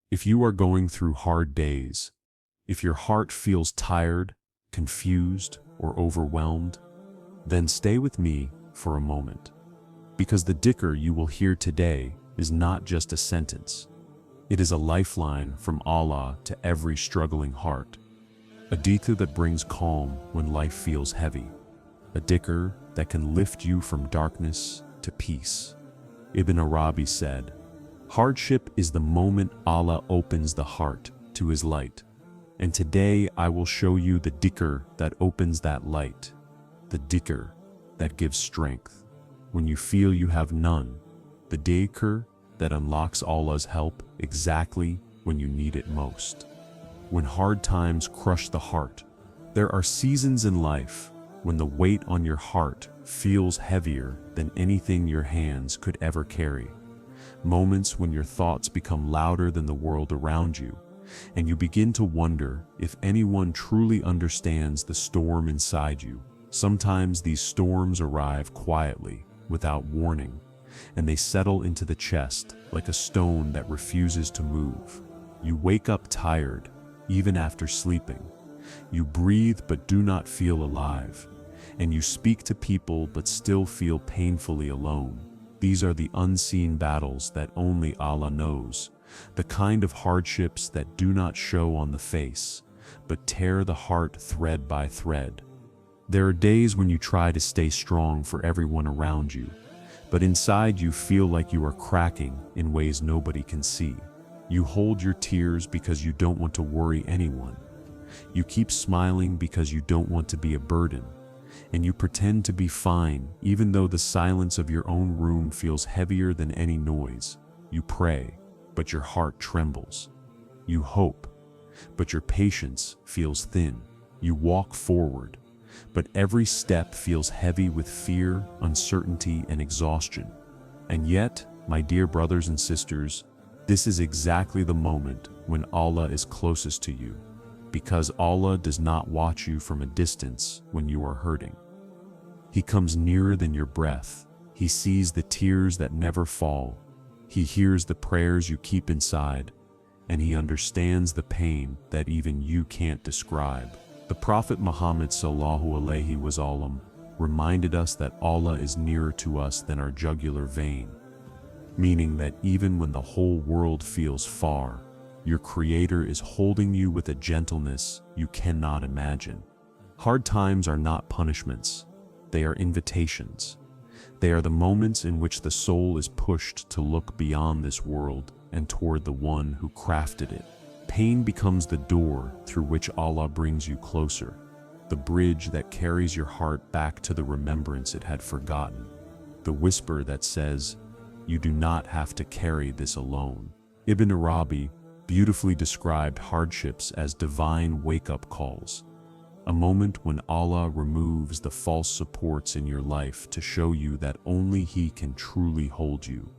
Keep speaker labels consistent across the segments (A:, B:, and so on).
A: If you are going through hard days, if your heart feels tired, confused, or overwhelmed, then stay with me for a moment. Because the dhikr you will hear today is not just a sentence. It is a lifeline from Allah to every struggling heart. A dhikr that brings calm when life feels heavy. A dhikr that can lift you from darkness to peace. Ibn Arabi said, "Hardship is the moment Allah opens the heart to His light." And today I will show you the dhikr that opens that light. The dhikr that gives strength when you feel you have none. The dhikr that unlocks Allah's help exactly when you need it most. When hard times crush the heart, there are seasons in life when the weight on your heart feels heavier than anything your hands could ever carry. Moments when your thoughts become louder than the world around you, and you begin to wonder if anyone truly understands the storm inside you. Sometimes these storms arrive quietly, without warning, and they settle into the chest like a stone that refuses to move. You wake up tired, even after sleeping. You breathe but do not feel alive, and you speak to people but still feel painfully alone. These are the unseen battles that only Allah knows, the kind of hardships that do not show on the face, but tear the heart thread by thread. There are days when you try to stay strong for everyone around you, but inside you feel like you are cracking in ways nobody can see. You hold your tears because you don't want to worry anyone. You keep smiling because you don't want to be a burden. And you pretend to be fine even though the silence of your own room feels heavier than any noise. You pray, but your heart trembles. You hope, but your patience feels thin. You walk forward, but every step feels heavy with fear, uncertainty, and exhaustion. And yet, my dear brothers and sisters, this is exactly the moment when Allah is closest to you, because Allah does not watch you from a distance when you are hurting. He comes nearer than your breath. He sees the tears that never fall. He hears the prayers you keep inside, and He understands the pain that even you can't describe. The Prophet Muhammad Sallallahu Alayhi Wasallam reminded us that Allah is nearer to us than our jugular vein, meaning that even when the whole world feels far, your Creator is holding you with a gentleness you cannot imagine. Hard times are not punishments, they are invitations. They are the moments in which the soul is pushed to look beyond this world and toward the one who crafted it. Pain becomes the door through which Allah brings you closer, the bridge that carries your heart back to the remembrance it had forgotten, the whisper that says, "You do not have to carry this alone." Ibn Arabi beautifully described hardships as divine wake-up calls, a moment when Allah removes the false supports in your life to show you that only He can truly hold you.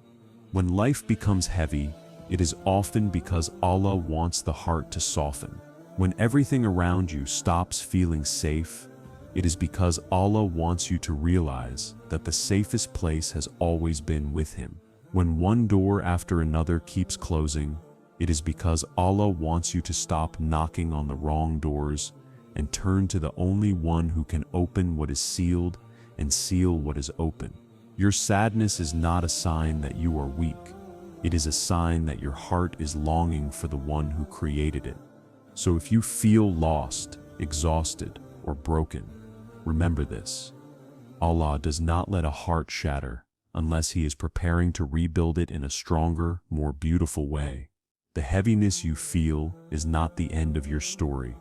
A: When life becomes heavy, it is often because Allah wants the heart to soften. When everything around you stops feeling safe, it is because Allah wants you to realize that the safest place has always been with Him. When one door after another keeps closing, it is because Allah wants you to stop knocking on the wrong doors and turn to the only one who can open what is sealed and seal what is open. Your sadness is not a sign that you are weak. It is a sign that your heart is longing for the one who created it. So if you feel lost, exhausted, or broken, remember this: Allah does not let a heart shatter unless He is preparing to rebuild it in a stronger, more beautiful way. The heaviness you feel is not the end of your story.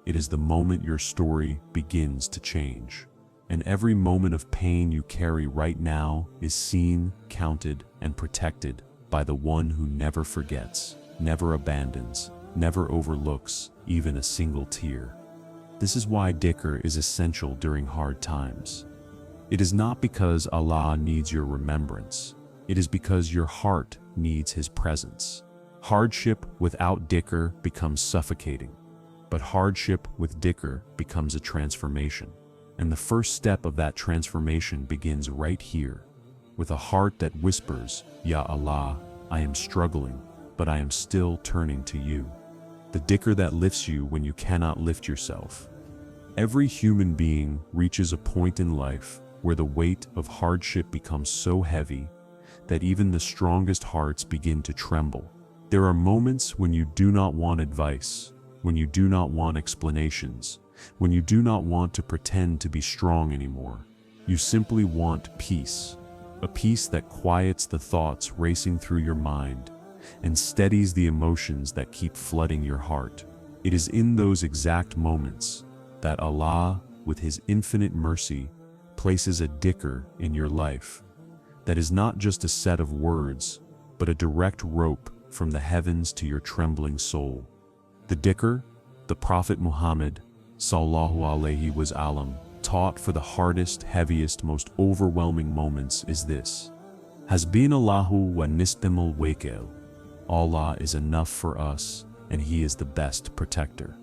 A: It is the moment your story begins to change. And every moment of pain you carry right now is seen, counted, and protected by the one who never forgets, never abandons, never overlooks even a single tear. This is why dhikr is essential during hard times. It is not because Allah needs your remembrance. It is because your heart needs His presence. Hardship without dhikr becomes suffocating, but hardship with dhikr becomes a transformation. And the first step of that transformation begins right here, with a heart that whispers, "Ya Allah, I am struggling. but I am still turning to you. The dhikr that lifts you when you cannot lift yourself. Every human being reaches a point in life where the weight of hardship becomes so heavy that even the strongest hearts begin to tremble. There are moments when you do not want advice, when you do not want explanations, when you do not want to pretend to be strong anymore. You simply want peace, a peace that quiets the thoughts racing through your mind and steadies the emotions that keep flooding your heart. It is in those exact moments that Allah, with His infinite mercy, places a dhikr in your life that is not just a set of words, but a direct rope from the heavens to your trembling soul. The dhikr, the Prophet Muhammad, Sallallahu Alayhi Wasallam, taught for the hardest, heaviest, most overwhelming moments is this: HasbunAllahu wakeel. Allah is enough for us, and He is the best protector.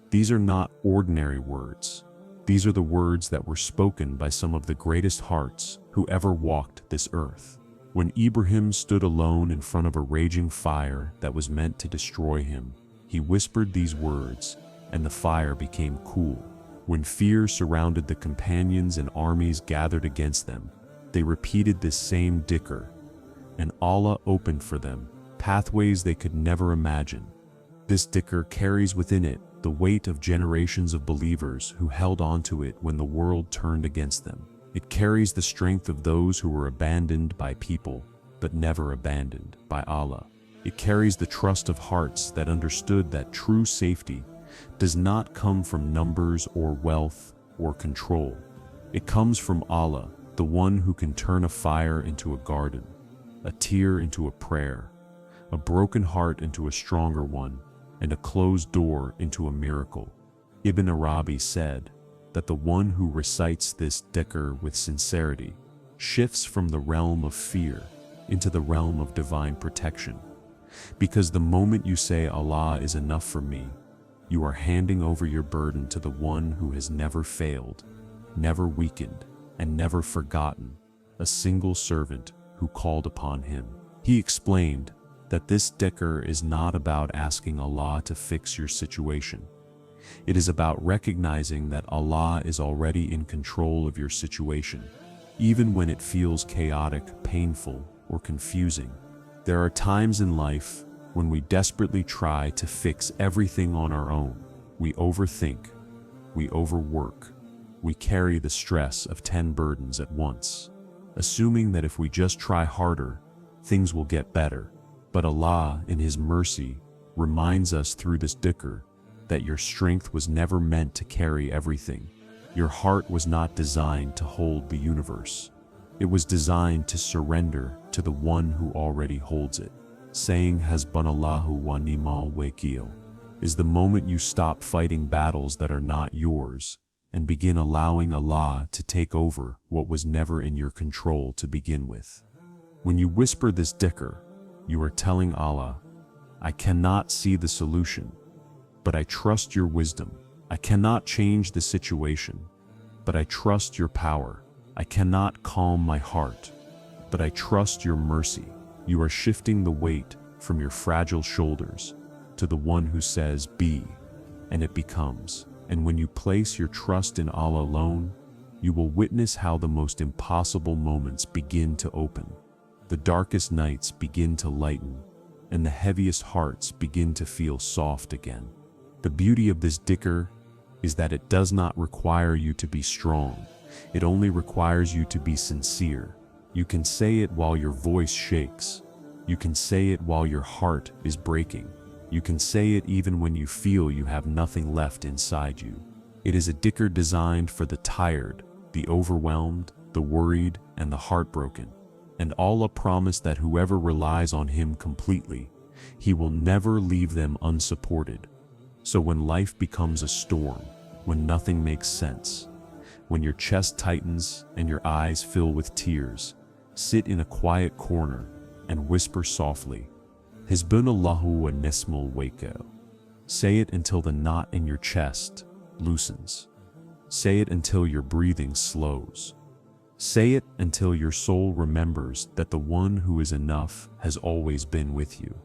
A: These are not ordinary words. These are the words that were spoken by some of the greatest hearts who ever walked this earth. When Ibrahim stood alone in front of a raging fire that was meant to destroy him, he whispered these words, and the fire became cool. When fear surrounded the companions and armies gathered against them, they repeated this same dhikr, and Allah opened for them pathways they could never imagine. This dhikr carries within it the weight of generations of believers who held on to it when the world turned against them. It carries the strength of those who were abandoned by people, but never abandoned by Allah. It carries the trust of hearts that understood that true safety does not come from numbers or wealth or control. It comes from Allah, the one who can turn a fire into a garden, a tear into a prayer, a broken heart into a stronger one, and a closed door into a miracle. IBN ARABI said that the one who recites this dhikr with sincerity shifts from the realm of fear into the realm of divine protection. Because the moment you say Allah is enough for me, you are handing over your burden to the one who has never failed, never weakened, and never forgotten a single servant who called upon Him. He explained that this dhikr is not about asking Allah to fix your situation. It is about recognizing that Allah is already in control of your situation, even when it feels chaotic, painful, or confusing. There are times in life when we desperately try to fix everything on our own. We overthink, we overwork, we carry the stress of 10 burdens at once, assuming that if we just try harder, things will get better. But Allah, in His mercy, reminds us through this dhikr that your strength was never meant to carry everything. Your heart was not designed to hold the universe. It was designed to surrender to the one who already holds it. Saying HasbunAllahu wakeel is the moment you stop fighting battles that are not yours and begin allowing Allah to take over what was never in your control to begin with. When you whisper this dhikr, you are telling Allah, I cannot see the solution, but I trust your wisdom. I cannot change the situation, but I trust your power. I cannot calm my heart, but I trust your mercy. You are shifting the weight from your fragile shoulders to the one who says, be, and it becomes. And when you place your trust in Allah alone, you will witness how the most impossible moments begin to open. The darkest nights begin to lighten, and the heaviest hearts begin to feel soft again. The beauty of this dhikr is that it does not require you to be strong. It only requires you to be sincere. You can say it while your voice shakes. You can say it while your heart is breaking. You can say it even when you feel you have nothing left inside you. It is a dhikr designed for the tired, the overwhelmed, the worried, and the heartbroken. And Allah promised that whoever relies on Him completely, He will never leave them unsupported. So when life becomes a storm, when nothing makes sense, when your chest tightens and your eyes fill with tears, sit in a quiet corner and whisper softly, HasbunAllahu wakeel. Say it until the knot in your chest loosens. Say it until your breathing slows. Say it until your soul remembers that the one who is enough has always been with you.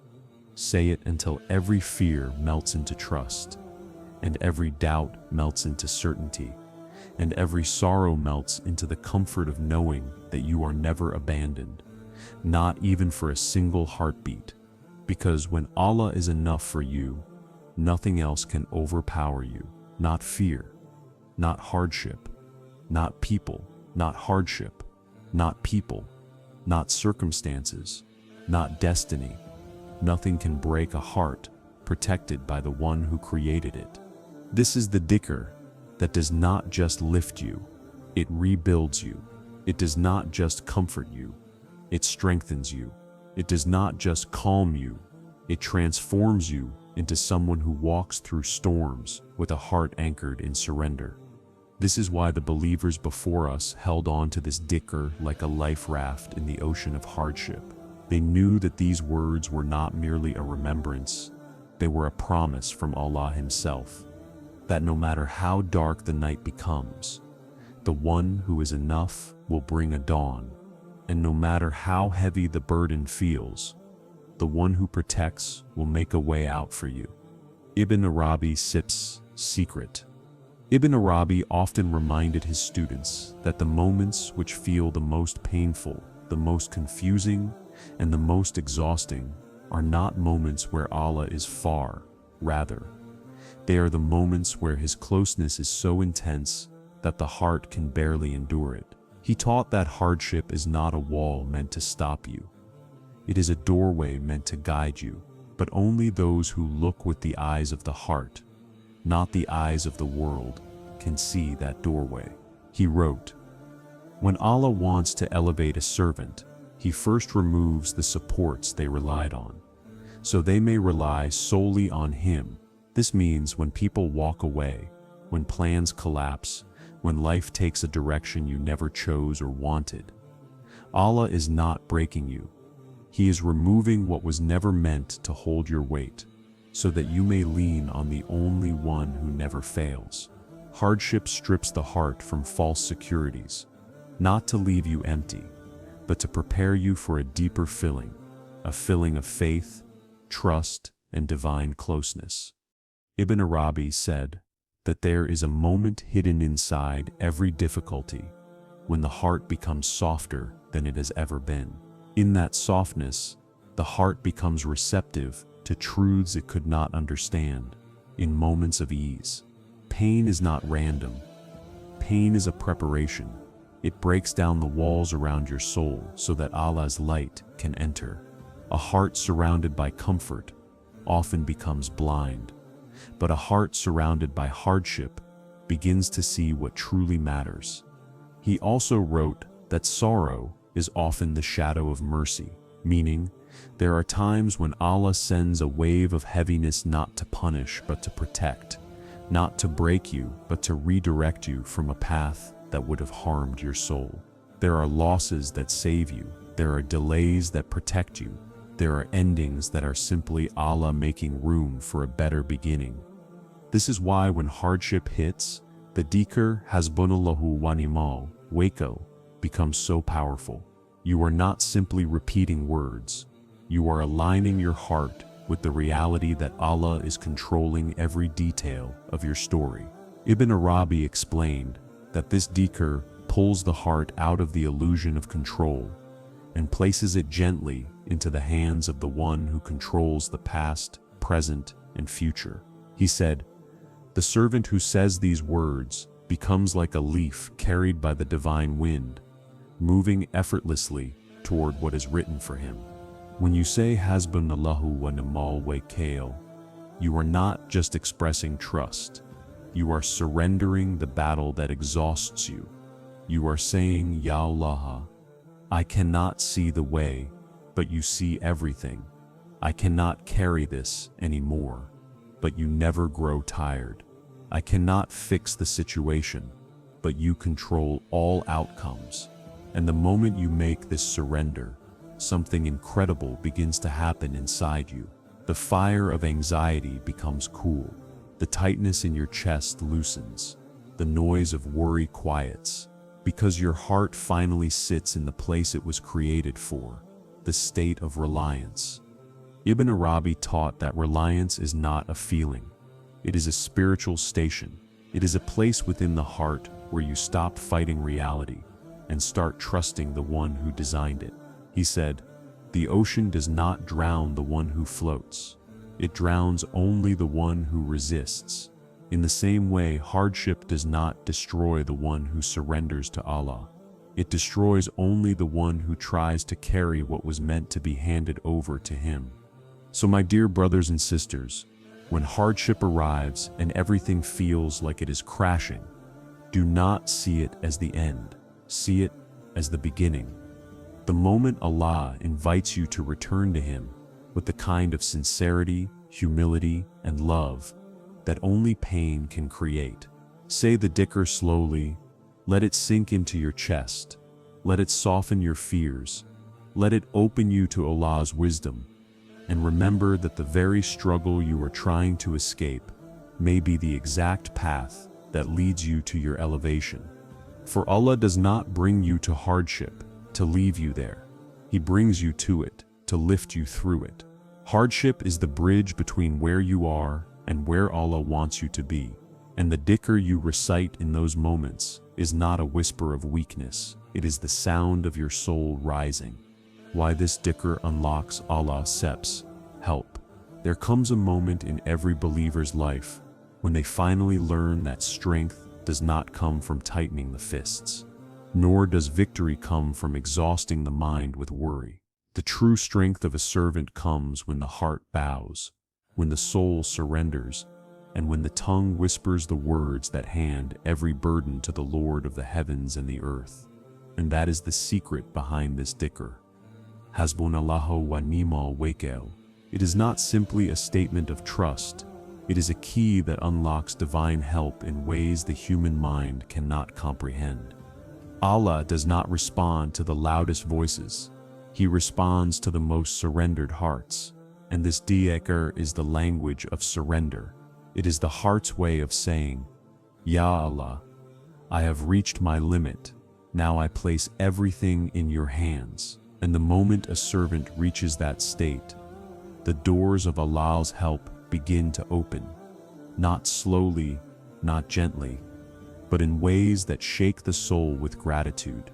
A: say it until every fear melts into trust, and every doubt melts into certainty, and every sorrow melts into the comfort of knowing that you are never abandoned, not even for a single heartbeat. Because when Allah is enough for you, nothing else can overpower you. Not fear, not hardship, not people, not hardship, not people, not circumstances, not destiny. Nothing can break a heart protected by the one who created it. This is the dhikr that does not just lift you, it rebuilds you. It does not just comfort you, it strengthens you. It does not just calm you, it transforms you into someone who walks through storms with a heart anchored in surrender. This is why the believers before us held on to this dhikr like a life raft in the ocean of hardship. They knew that these words were not merely a remembrance, they were a promise from Allah Himself, that no matter how dark the night becomes, the one who is enough will bring a dawn, and no matter how heavy the burden feels, the one who protects will make a way out for you. Ibn Arabi sips secret. Ibn Arabi often reminded his students that the moments which feel the most painful, the most confusing, and the most exhausting are not moments where Allah is far. Rather, they are the moments where His closeness is so intense that the heart can barely endure it. He taught that hardship is not a wall meant to stop you. It is a doorway meant to guide you, but only those who look with the eyes of the heart, not the eyes of the world, can see that doorway. He wrote, "When Allah wants to elevate a servant, He first removes the supports they relied on, so they may rely solely on Him." This means when people walk away, when plans collapse, when life takes a direction you never chose or wanted, Allah is not breaking you. He is removing what was never meant to hold your weight, so that you may lean on the only one who never fails. Hardship strips the heart from false securities, not to leave you empty, but to prepare you for a deeper filling, a filling of faith, trust, and divine closeness. Ibn Arabi said that there is a moment hidden inside every difficulty when the heart becomes softer than it has ever been. In that softness, the heart becomes receptive to truths it could not understand. In moments of ease, pain is not random. Pain is a preparation. It breaks down the walls around your soul so that Allah's light can enter. A heart surrounded by comfort often becomes blind, but a heart surrounded by hardship begins to see what truly matters. He also wrote that sorrow is often the shadow of mercy, meaning there are times when Allah sends a wave of heaviness not to punish but to protect, not to break you but to redirect you from a path that would have harmed your soul. There are losses that save you, there are delays that protect you, there are endings that are simply Allah making room for a better beginning. This is why when hardship hits, the dhikr HasbunAllahu wakeel becomes so powerful. You are not simply repeating words, you are aligning your heart with the reality that Allah is controlling every detail of your story. Ibn Arabi explained that this dhikr pulls the heart out of the illusion of control and places it gently into the hands of the one who controls the past, present, and future. He said, "The servant who says these words becomes like a leaf carried by the divine wind, moving effortlessly toward what is written for him." When you say HasbunAllahu wakeel, you are not just expressing trust. You are surrendering the battle that exhausts you. You are saying, "Ya Allah, I cannot see the way, but you see everything. I cannot carry this anymore, but you never grow tired. I cannot fix the situation, but you control all outcomes." And the moment you make this surrender, something incredible begins to happen inside you. The fire of anxiety becomes cool. The tightness in your chest loosens. The noise of worry quiets, because your heart finally sits in the place it was created for, the state of reliance. Ibn Arabi taught that reliance is not a feeling. It is a spiritual station. It is a place within the heart where you stop fighting reality and start trusting the one who designed it. He said, "The ocean does not drown the one who floats. It drowns only the one who resists." In the same way, hardship does not destroy the one who surrenders to Allah. It destroys only the one who tries to carry what was meant to be handed over to him. So my dear brothers and sisters, when hardship arrives and everything feels like it is crashing, do not see it as the end. See it as the beginning. The moment Allah invites you to return to Him with the kind of sincerity, humility, and love that only pain can create. Say the dhikr slowly, let it sink into your chest, let it soften your fears, let it open you to Allah's wisdom, and remember that the very struggle you are trying to escape may be the exact path that leads you to your elevation. For Allah does not bring you to hardship to leave you there. He brings you to it to lift you through it. Hardship is the bridge between where you are and where Allah wants you to be. And the dhikr you recite in those moments is not a whisper of weakness. It is the sound of your soul rising. Why this dhikr unlocks Allah's steps, help. There comes a moment in every believer's life when they finally learn that strength does not come from tightening the fists, nor does victory come from exhausting the mind with worry. The true strength of a servant comes when the heart bows, when the soul surrenders, and when the tongue whispers the words that hand every burden to the Lord of the heavens and the earth. And that is the secret behind this dhikr. HasbunAllahu wa ni'mal wakeel. It is not simply a statement of trust. It is a key that unlocks divine help in ways the human mind cannot comprehend. Allah does not respond to the loudest voices. He responds to the most surrendered hearts. And this dhikr is the language of surrender. It is the heart's way of saying, Ya Allah, I have reached my limit. Now I place everything in your hands. And the moment a servant reaches that state, the doors of Allah's help begin to open, not slowly, not gently, but in ways that shake the soul with gratitude.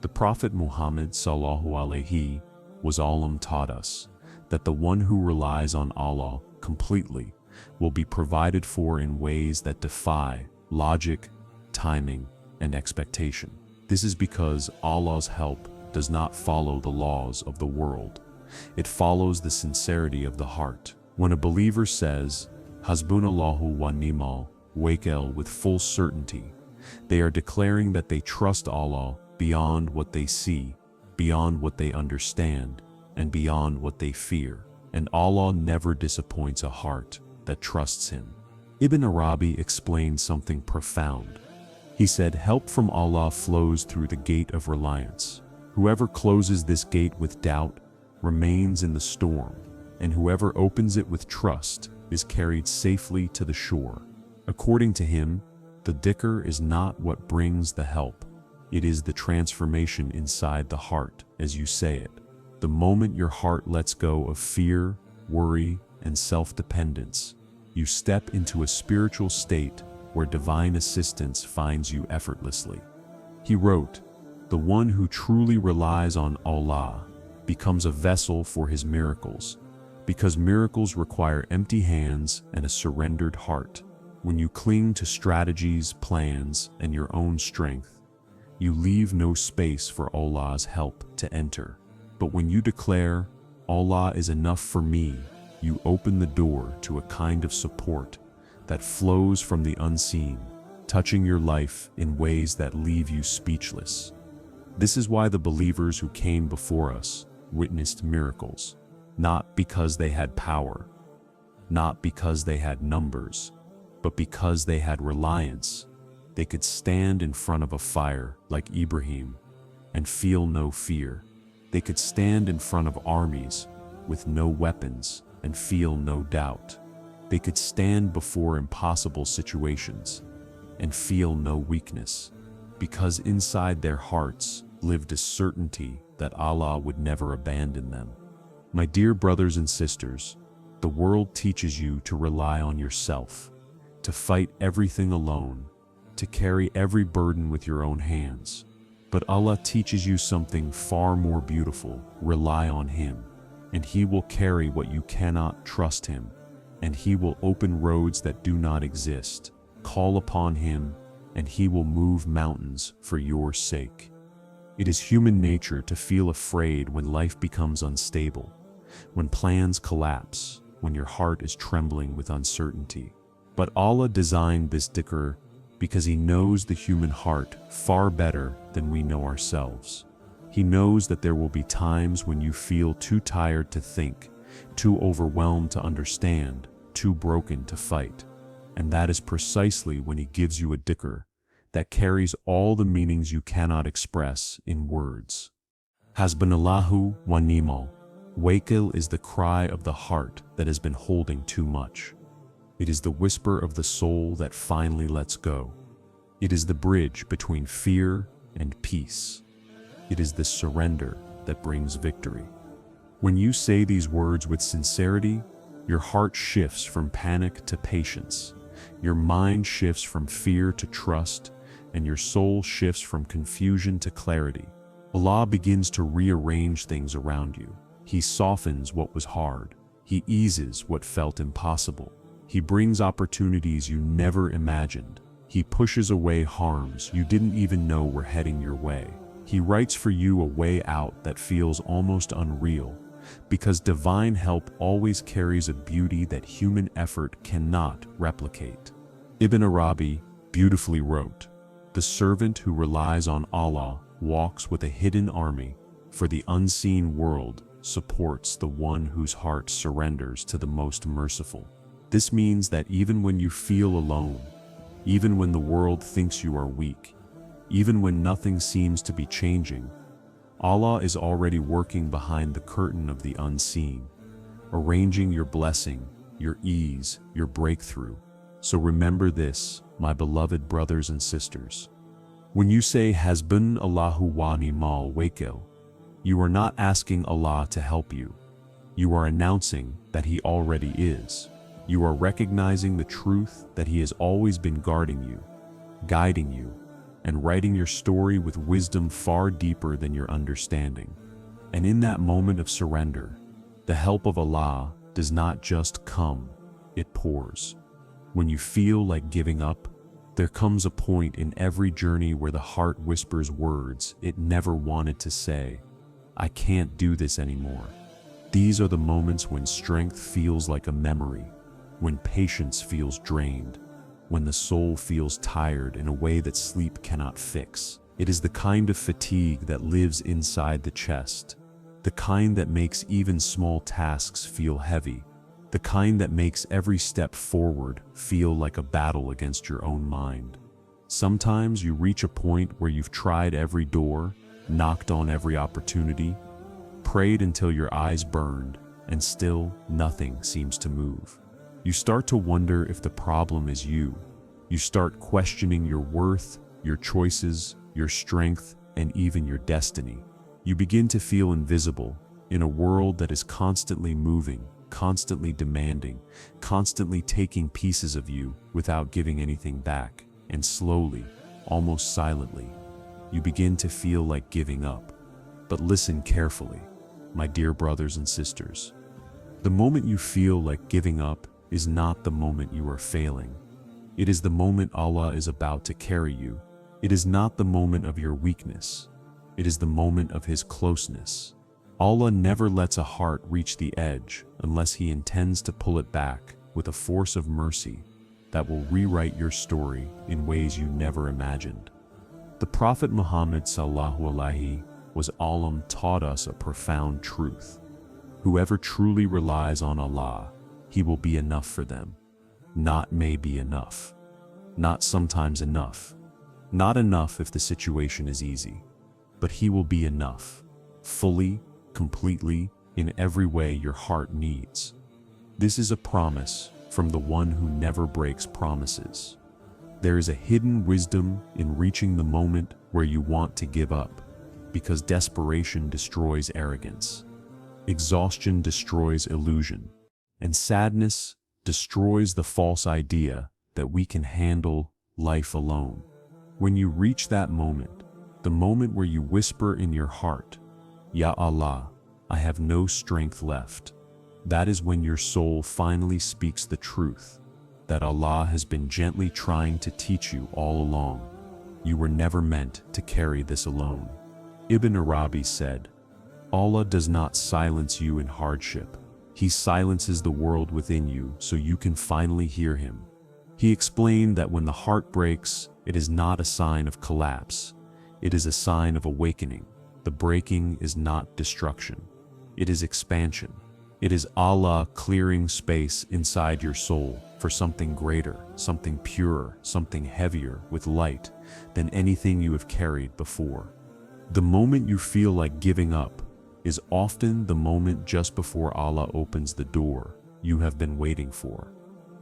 A: The Prophet Muhammad Sallallahu Alayhi Wasallam taught us that the one who relies on Allah completely will be provided for in ways that defy logic, timing, and expectation. This is because Allah's help does not follow the laws of the world. It follows the sincerity of the heart. When a believer says, HasbunAllahu wa ni'mal wakeel with full certainty, they are declaring that they trust Allah beyond what they see, beyond what they understand, and beyond what they fear. And Allah never disappoints a heart that trusts Him. Ibn Arabi explained something profound. He said, help from Allah flows through the gate of reliance. Whoever closes this gate with doubt remains in the storm, and whoever opens it with trust is carried safely to the shore. According to him, the dhikr is not what brings the help. It is the transformation inside the heart as you say it. The moment your heart lets go of fear, worry, and self-dependence, you step into a spiritual state where divine assistance finds you effortlessly. He wrote, the one who truly relies on Allah becomes a vessel for His miracles, because miracles require empty hands and a surrendered heart. When you cling to strategies, plans, and your own strength, you leave no space for Allah's help to enter. But when you declare, Allah is enough for me, you open the door to a kind of support that flows from the unseen, touching your life in ways that leave you speechless. This is why the believers who came before us witnessed miracles, not because they had power, not because they had numbers, but because they had reliance. They could stand in front of a fire like Ibrahim and feel no fear. They could stand in front of armies with no weapons and feel no doubt. They could stand before impossible situations and feel no weakness, because inside their hearts lived a certainty that Allah would never abandon them. My dear brothers and sisters, the world teaches you to rely on yourself, to fight everything alone, to carry every burden with your own hands. But Allah teaches you something far more beautiful. Rely on Him, and He will carry what you cannot. Trust Him, and He will open roads that do not exist. Call upon Him, and He will move mountains for your sake. It is human nature to feel afraid when life becomes unstable, when plans collapse, when your heart is trembling with uncertainty. But Allah designed this dhikr because He knows the human heart far better than we know ourselves. He knows that there will be times when you feel too tired to think, too overwhelmed to understand, too broken to fight. And that is precisely when He gives you a dhikr that carries all the meanings you cannot express in words. HasbunAllahu wa ni'mal wakeel is the cry of the heart that has been holding too much. It is the whisper of the soul that finally lets go. It is the bridge between fear and peace. It is the surrender that brings victory. When you say these words with sincerity, your heart shifts from panic to patience. Your mind shifts from fear to trust, and your soul shifts from confusion to clarity. Allah begins to rearrange things around you. He softens what was hard. He eases what felt impossible. He brings opportunities you never imagined. He pushes away harms you didn't even know were heading your way. He writes for you a way out that feels almost unreal, because divine help always carries a beauty that human effort cannot replicate. IBN ARABI beautifully wrote, "The servant who relies on Allah walks with a hidden army, for the unseen world supports the one whose heart surrenders to the most merciful." This means that even when you feel alone, even when the world thinks you are weak, even when nothing seems to be changing, Allah is already working behind the curtain of the unseen, arranging your blessing, your ease, your breakthrough. So remember this, my beloved brothers and sisters. When you say HasbunAllahu wa ni'mal wakeel, you are not asking Allah to help you. You are announcing that He already is. You are recognizing the truth that He has always been guarding you, guiding you, and writing your story with wisdom far deeper than your understanding. And in that moment of surrender, the help of Allah does not just come, it pours. When you feel like giving up, there comes a point in every journey where the heart whispers words it never wanted to say. I can't do this anymore. These are the moments when strength feels like a memory, when patience feels drained, when the soul feels tired in a way that sleep cannot fix. It is the kind of fatigue that lives inside the chest, the kind that makes even small tasks feel heavy, the kind that makes every step forward feel like a battle against your own mind. Sometimes you reach a point where you've tried every door, knocked on every opportunity, prayed until your eyes burned, and still nothing seems to move. You start to wonder if the problem is you. You start questioning your worth, your choices, your strength, and even your destiny. You begin to feel invisible in a world that is constantly moving, constantly demanding, constantly taking pieces of you without giving anything back. And slowly, almost silently, you begin to feel like giving up. But listen carefully, my dear brothers and sisters. The moment you feel like giving up is not the moment you are failing. It is the moment Allah is about to carry you. It is not the moment of your weakness. It is the moment of His closeness. Allah never lets a heart reach the edge unless He intends to pull it back with a force of mercy that will rewrite your story in ways you never imagined. The Prophet Muhammad Sallallahu Alayhi Wasallam taught us a profound truth. Whoever truly relies on Allah, He will be enough for them. Not maybe enough. Not sometimes enough. Not enough if the situation is easy. But He will be enough. Fully, completely, in every way your heart needs. This is a promise from the one who never breaks promises. There is a hidden wisdom in reaching the moment where you want to give up, because desperation destroys arrogance. exhaustion destroys illusion, and sadness destroys the false idea that we can handle life alone. When you reach that moment, the moment where you whisper in your heart, Ya Allah, I have no strength left, that is when your soul finally speaks the truth that Allah has been gently trying to teach you all along. You were never meant to carry this alone. IBN ARABI said, Allah does not silence you in hardship. He silences the world within you so you can finally hear Him. He explained that when the heart breaks, it is not a sign of collapse. It is a sign of awakening. The breaking is not destruction. It is expansion. It is Allah clearing space inside your soul for something greater, something purer, something heavier with light than anything you have carried before. The moment you feel like giving up is often the moment just before Allah opens the door you have been waiting for.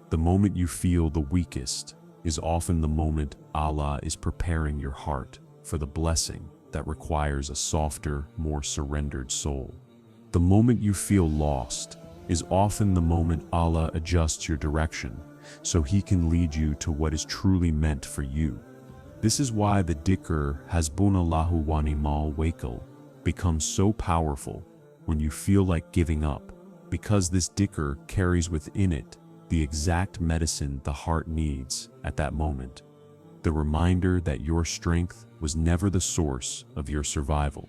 A: The moment you feel the weakest is often the moment Allah is preparing your heart for the blessing that requires a softer, more surrendered soul. The moment you feel lost is often the moment Allah adjusts your direction so He can lead you to what is truly meant for you. This is why the Dhikr HasbunAllahu wa wakeel becomes so powerful when you feel like giving up, because this Dhikr carries within it the exact medicine the heart needs at that moment. The reminder that your strength was never the source of your survival.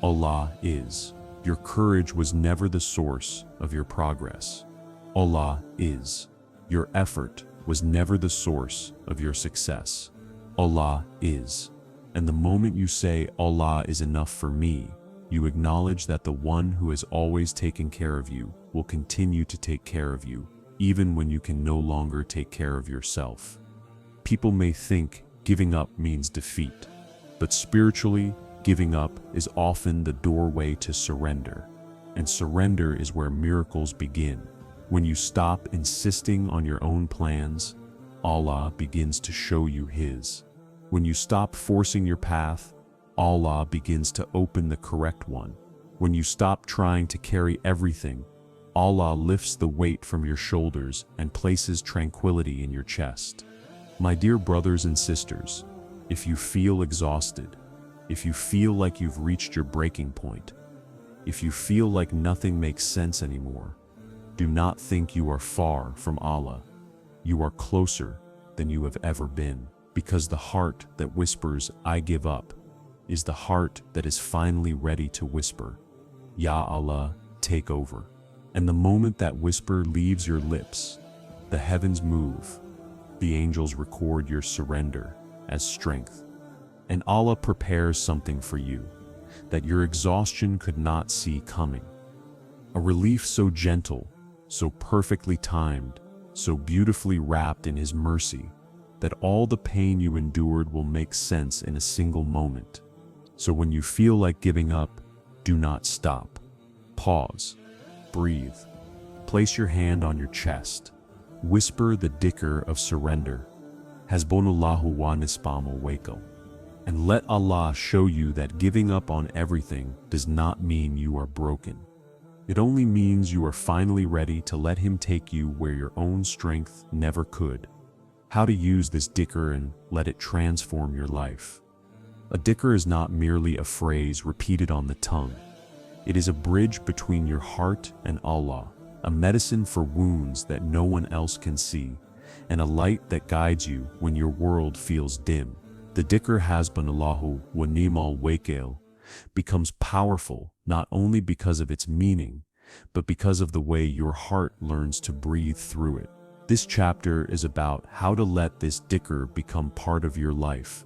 A: Allah is. Your courage was never the source of your progress. Allah is. Your effort was never the source of your success. Allah is. And the moment you say, Allah is enough for me, you acknowledge that the one who has always taken care of you will continue to take care of you, even when you can no longer take care of yourself. People may think giving up means defeat, but spiritually, giving up is often the doorway to surrender, and surrender is where miracles begin. When you stop insisting on your own plans, Allah begins to show you His. When you stop forcing your path, Allah begins to open the correct one. When you stop trying to carry everything, Allah lifts the weight from your shoulders and places tranquility in your chest. My dear brothers and sisters, if you feel exhausted, if you feel like you've reached your breaking point, if you feel like nothing makes sense anymore, do not think you are far from Allah. You are closer than you have ever been, because the heart that whispers, I give up, is the heart that is finally ready to whisper, Ya Allah, take over. And the moment that whisper leaves your lips, the heavens move, the angels record your surrender as strength, and Allah prepares something for you that your exhaustion could not see coming. A relief so gentle, so perfectly timed, so beautifully wrapped in His mercy, that all the pain you endured will make sense in a single moment. So when you feel like giving up, do not stop. Pause. Breathe. Place your hand on your chest. Whisper the Dhikr of surrender, HasbunAllahu wa wakeel, and let Allah show you that giving up on everything does not mean you are broken. It only means you are finally ready to let Him take you where your own strength never could. How to use this Dhikr and let it transform your life. A Dhikr is not merely a phrase repeated on the tongue. It is a bridge between your heart and Allah, a medicine for wounds that no one else can see, and a light that guides you when your world feels dim. The Dhikr HasbunAllahu wa wakeel becomes powerful not only because of its meaning, but because of the way your heart learns to breathe through it. This chapter is about how to let this Dhikr become part of your life,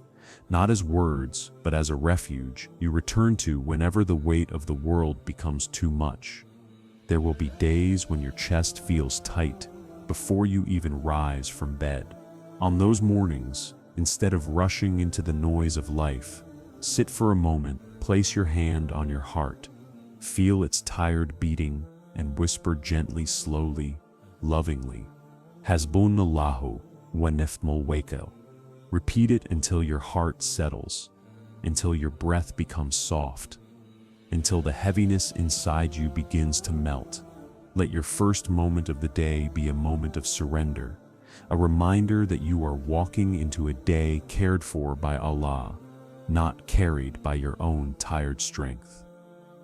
A: not as words, but as a refuge you return to whenever the weight of the world becomes too much. There will be days when your chest feels tight before you even rise from bed. On those mornings, instead of rushing into the noise of life, sit for a moment, place your hand on your heart, feel its tired beating, and whisper gently, slowly, lovingly, HasbunAllahu wa wakeel. Repeat it until your heart settles, until your breath becomes soft, until the heaviness inside you begins to melt. Let your first moment of the day be a moment of surrender, a reminder that you are walking into a day cared for by Allah, not carried by your own tired strength.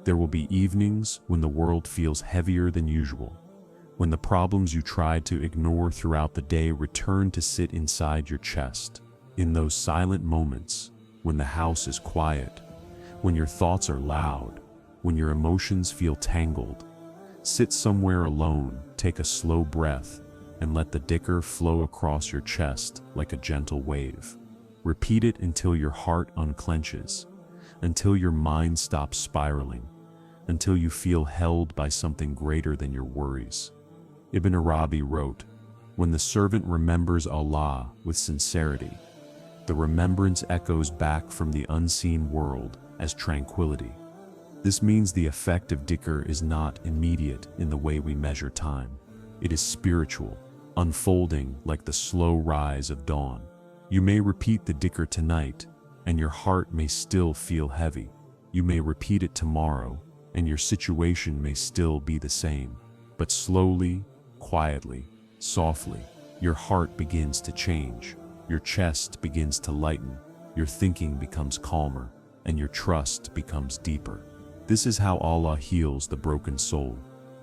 A: There will be evenings when the world feels heavier than usual, when the problems you tried to ignore throughout the day return to sit inside your chest. In those silent moments, when the house is quiet, when your thoughts are loud, when your emotions feel tangled, sit somewhere alone, take a slow breath, and let the dhikr flow across your chest like a gentle wave. Repeat it until your heart unclenches, until your mind stops spiraling, until you feel held by something greater than your worries. Ibn Arabi wrote, "When the servant remembers Allah with sincerity, the remembrance echoes back from the unseen world as tranquility." This means the effect of dhikr is not immediate in the way we measure time. It is spiritual, unfolding like the slow rise of dawn. You may repeat the dhikr tonight, and your heart may still feel heavy. You may repeat it tomorrow, and your situation may still be the same. But slowly, quietly, softly, your heart begins to change. Your chest begins to lighten, your thinking becomes calmer, and your trust becomes deeper. This is how Allah heals the broken soul,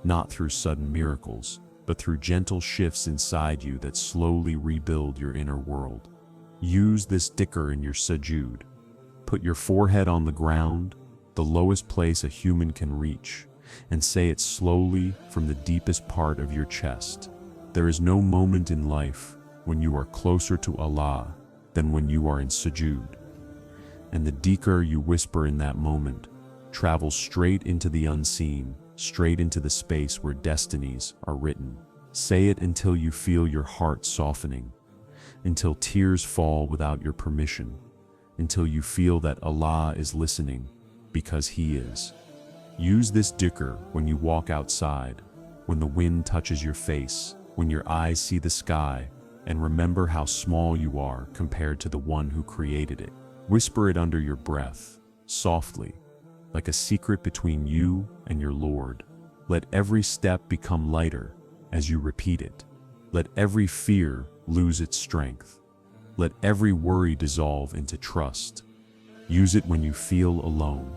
A: not through sudden miracles, but through gentle shifts inside you that slowly rebuild your inner world. Use this dhikr in your sujood. Put your forehead on the ground, the lowest place a human can reach, and say it slowly from the deepest part of your chest. There is no moment in life when you are closer to Allah than when you are in sujood. And the dhikr you whisper in that moment travels straight into the unseen, straight into the space where destinies are written. Say it until you feel your heart softening, until tears fall without your permission, until you feel that Allah is listening, because He is. Use this dhikr when you walk outside, when the wind touches your face, when your eyes see the sky, and remember how small you are compared to the one who created it. Whisper it under your breath, softly, like a secret between you and your Lord. Let every step become lighter as you repeat it. Let every fear lose its strength. Let every worry dissolve into trust. Use it when you feel alone,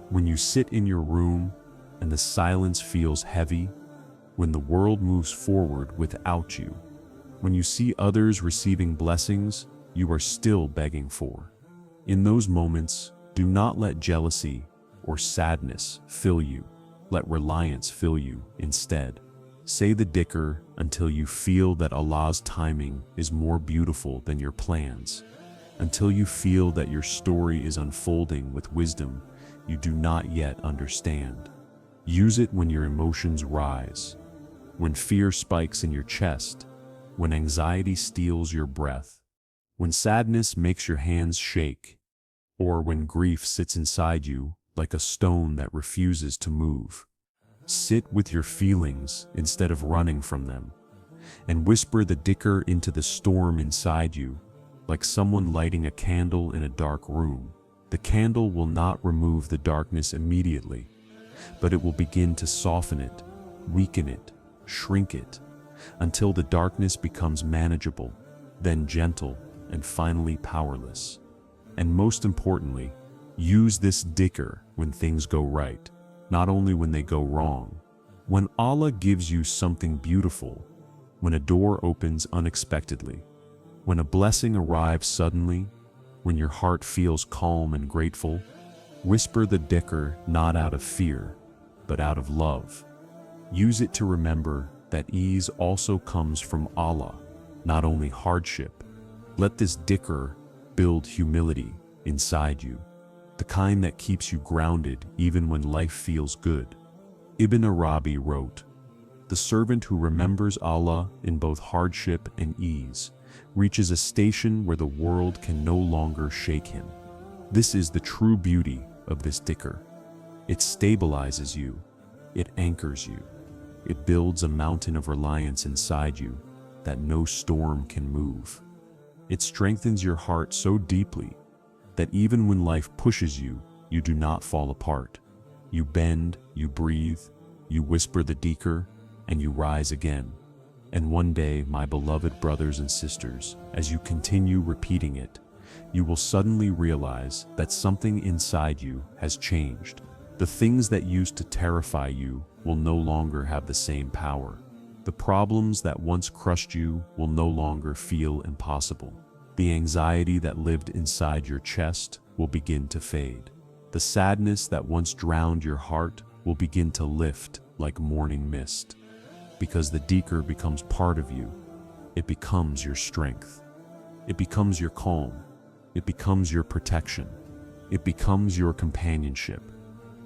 A: when you sit in your room and the silence feels heavy, when the world moves forward without you, when you see others receiving blessings you are still begging for. In those moments, do not let jealousy or sadness fill you. Let reliance fill you instead. Say the dhikr until you feel that Allah's timing is more beautiful than your plans, until you feel that your story is unfolding with wisdom you do not yet understand. Use it when your emotions rise, when fear spikes in your chest, when anxiety steals your breath, when sadness makes your hands shake, or when grief sits inside you like a stone that refuses to move. Sit with your feelings instead of running from them, and whisper the dhikr into the storm inside you, like someone lighting a candle in a dark room. The candle will not remove the darkness immediately, but it will begin to soften it, weaken it, shrink it, until the darkness becomes manageable, then gentle, and finally powerless. And most importantly, use this dhikr when things go right, not only when they go wrong. When Allah gives you something beautiful, when a door opens unexpectedly, when a blessing arrives suddenly, when your heart feels calm and grateful, whisper the dhikr not out of fear, but out of love. Use it to remember that ease also comes from Allah, not only hardship. Let this dhikr build humility inside you, the kind that keeps you grounded even when life feels good. Ibn Arabi wrote, "The servant who remembers Allah in both hardship and ease reaches a station where the world can no longer shake him." This is the true beauty of this dhikr. It stabilizes you, it anchors you, it builds a mountain of reliance inside you that no storm can move. It strengthens your heart so deeply that even when life pushes you, you do not fall apart. You bend, you breathe, you whisper the Dhikr, and you rise again. And one day, my beloved brothers and sisters, as you continue repeating it, you will suddenly realize that something inside you has changed. The things that used to terrify you will no longer have the same power. The problems that once crushed you will no longer feel impossible. The anxiety that lived inside your chest will begin to fade. The sadness that once drowned your heart will begin to lift like morning mist. Because the Dhikr becomes part of you, it becomes your strength. It becomes your calm. It becomes your protection. It becomes your companionship.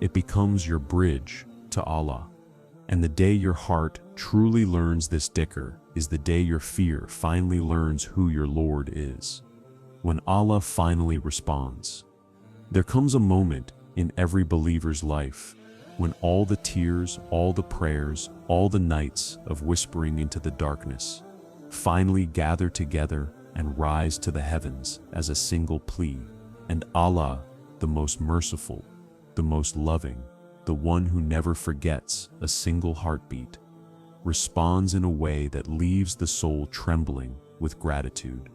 A: It becomes your bridge to Allah. And the day your heart truly learns this Dhikr is the day your fear finally learns who your Lord is. When Allah finally responds. There comes a moment in every believer's life when all the tears, all the prayers, all the nights of whispering into the darkness finally gather together and rise to the heavens as a single plea. And Allah, the most merciful, the most loving, the one who never forgets a single heartbeat, responds in a way that leaves the soul trembling with gratitude.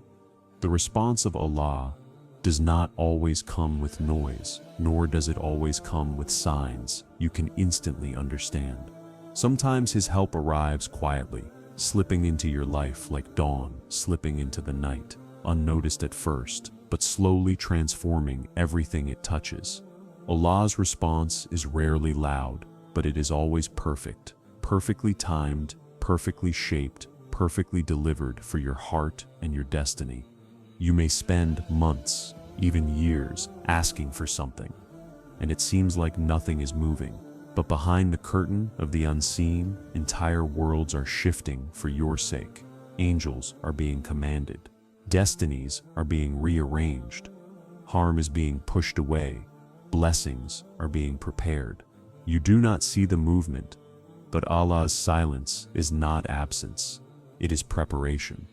A: The response of Allah does not always come with noise, nor does it always come with signs you can instantly understand. Sometimes His help arrives quietly, slipping into your life like dawn slipping into the night, unnoticed at first, but slowly transforming everything it touches. Allah's response is rarely loud, but it is always perfect, perfectly timed, perfectly shaped, perfectly delivered for your heart and your destiny. You may spend months, even years, asking for something, and it seems like nothing is moving. But behind the curtain of the unseen, entire worlds are shifting for your sake. Angels are being commanded. Destinies are being rearranged. Harm is being pushed away. Blessings are being prepared. You do not see the movement, but Allah's silence is not absence. It is preparation.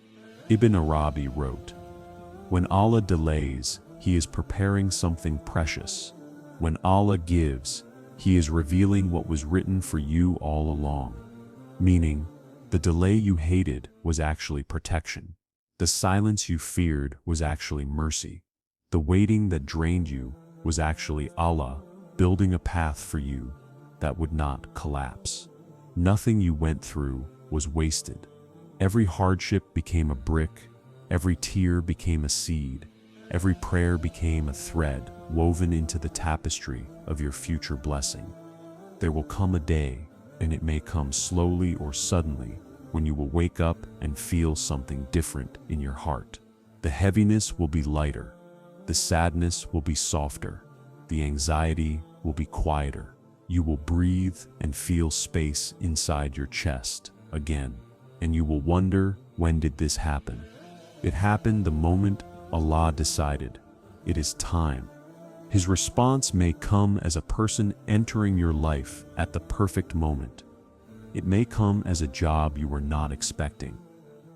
A: Ibn Arabi wrote, "When Allah delays, He is preparing something precious. When Allah gives, He is revealing what was written for you all along." Meaning, the delay you hated was actually protection. The silence you feared was actually mercy. The waiting that drained you was actually Allah building a path for you that would not collapse. Nothing you went through was wasted. Every hardship became a brick. Every tear became a seed. Every prayer became a thread woven into the tapestry of your future blessing. There will come a day, and it may come slowly or suddenly, when you will wake up and feel something different in your heart. The heaviness will be lighter. The sadness will be softer. The anxiety will be quieter. You will breathe and feel space inside your chest again. And you will wonder, when did this happen? It happened the moment Allah decided. It is time. His response may come as a person entering your life at the perfect moment. It may come as a job you were not expecting.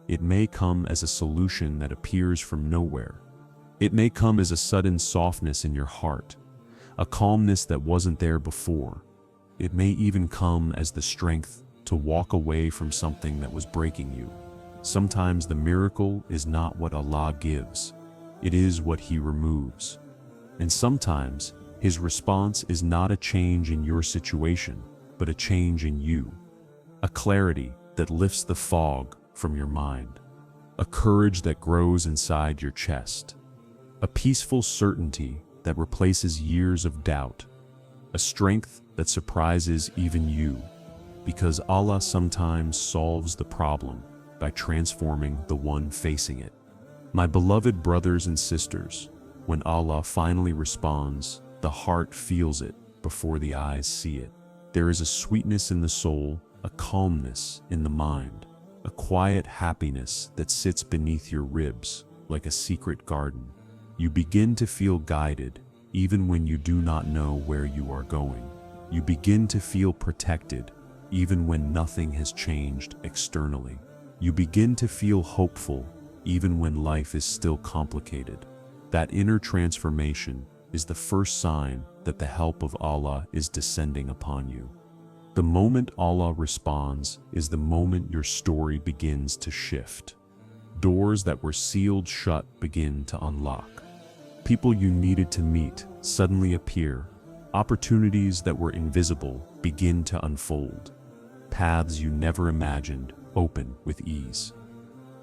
A: It may come as a solution that appears from nowhere. It may come as a sudden softness in your heart, a calmness that wasn't there before. It may even come as the strength to walk away from something that was breaking you. Sometimes the miracle is not what Allah gives. It is what He removes. And sometimes His response is not a change in your situation, but a change in you. A clarity that lifts the fog from your mind. A courage that grows inside your chest. A peaceful certainty that replaces years of doubt. A strength that surprises even you. Because Allah sometimes solves the problem by transforming the one facing it. My beloved brothers and sisters, when Allah finally responds, the heart feels it before the eyes see it. There is a sweetness in the soul, a calmness in the mind, a quiet happiness that sits beneath your ribs like a secret garden. You begin to feel guided even when you do not know where you are going. You begin to feel protected even when nothing has changed externally. You begin to feel hopeful even when life is still complicated. That inner transformation is the first sign that the help of Allah is descending upon you. The moment Allah responds is the moment your story begins to shift. Doors that were sealed shut begin to unlock. People you needed to meet suddenly appear. Opportunities that were invisible begin to unfold. Paths you never imagined open with ease.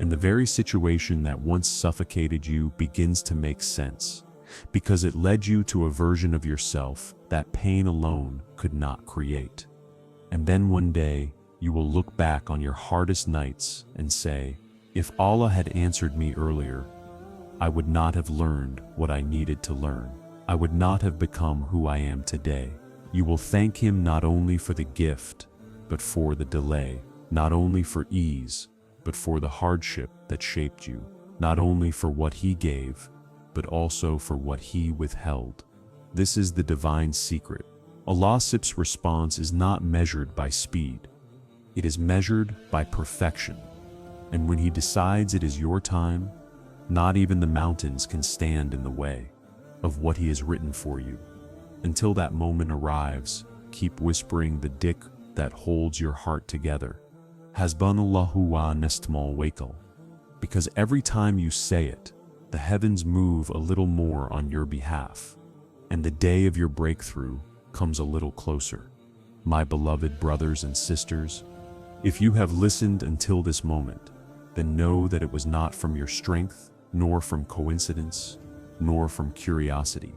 A: And the very situation that once suffocated you begins to make sense, because it led you to a version of yourself that pain alone could not create. And then one day, you will look back on your hardest nights and say, if Allah had answered me earlier, I would not have learned what I needed to learn. I would not have become who I am today. You will thank Him not only for the gift, but for the delay, not only for ease, but for the hardship that shaped you, not only for what He gave, but also for what He withheld. This is the divine secret. Allah's response is not measured by speed. It is measured by perfection. And when He decides it is your time, not even the mountains can stand in the way of what He has written for you. Until that moment arrives, keep whispering the dhikr that holds your heart together. HasbunAllahu wakeel. Because every time you say it, the heavens move a little more on your behalf, and the day of your breakthrough comes a little closer. My beloved brothers and sisters, if you have listened until this moment, then know that it was not from your strength, nor from coincidence, nor from curiosity.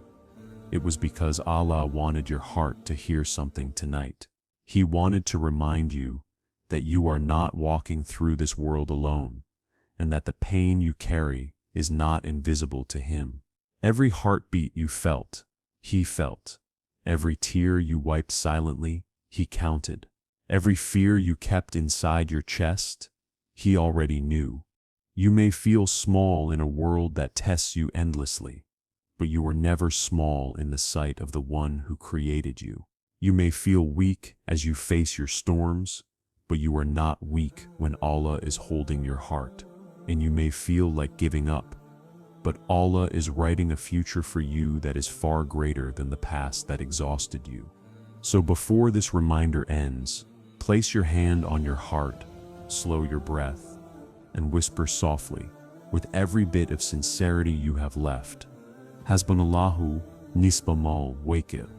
A: It was because Allah wanted your heart to hear something tonight. He wanted to remind you that you are not walking through this world alone, and that the pain you carry is not invisible to Him. Every heartbeat you felt, He felt. Every tear you wiped silently, He counted. Every fear you kept inside your chest, He already knew. You may feel small in a world that tests you endlessly, but you are never small in the sight of the One who created you. You may feel weak as you face your storms, but you are not weak when Allah is holding your heart. And you may feel like giving up, but Allah is writing a future for you that is far greater than the past that exhausted you. So before this reminder ends, place your hand on your heart, slow your breath, and whisper softly, with every bit of sincerity you have left, HasbunAllahu wakeel.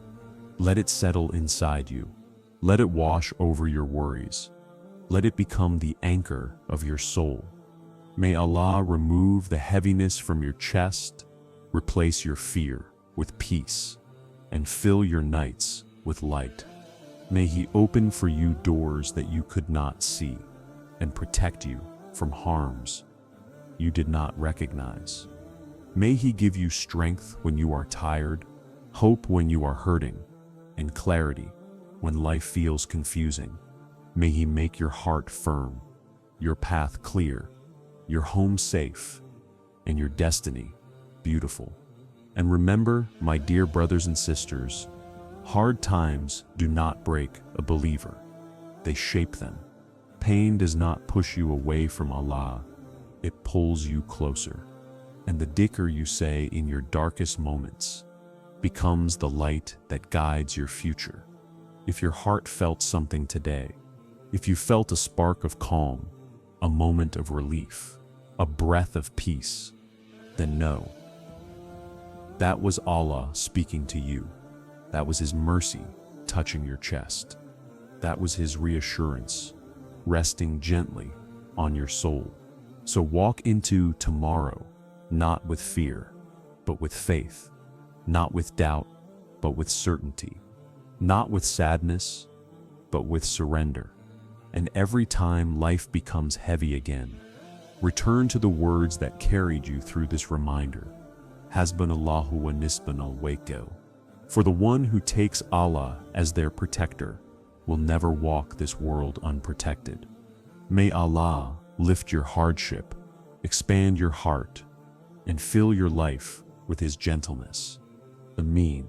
A: Let it settle inside you. Let it wash over your worries. Let it become the anchor of your soul. May Allah remove the heaviness from your chest, replace your fear with peace, and fill your nights with light. May He open for you doors that you could not see, and protect you from harms you did not recognize. May He give you strength when you are tired, hope when you are hurting, and clarity when life feels confusing. May He make your heart firm, your path clear, your home safe, and your destiny beautiful. And remember, my dear brothers and sisters, hard times do not break a believer. They shape them. Pain does not push you away from Allah. It pulls you closer. And the dhikr you say in your darkest moments becomes the light that guides your future. If your heart felt something today, if you felt a spark of calm, a moment of relief, a breath of peace, then know that was Allah speaking to you. That was His mercy touching your chest. That was His reassurance resting gently on your soul. So walk into tomorrow, not with fear, but with faith, not with doubt, but with certainty, not with sadness, but with surrender. And every time life becomes heavy again, return to the words that carried you through this reminder, HasbunAllahu wakeel. For the one who takes Allah as their protector will never walk this world unprotected. May Allah lift your hardship, expand your heart, and fill your life with His gentleness. Ameen.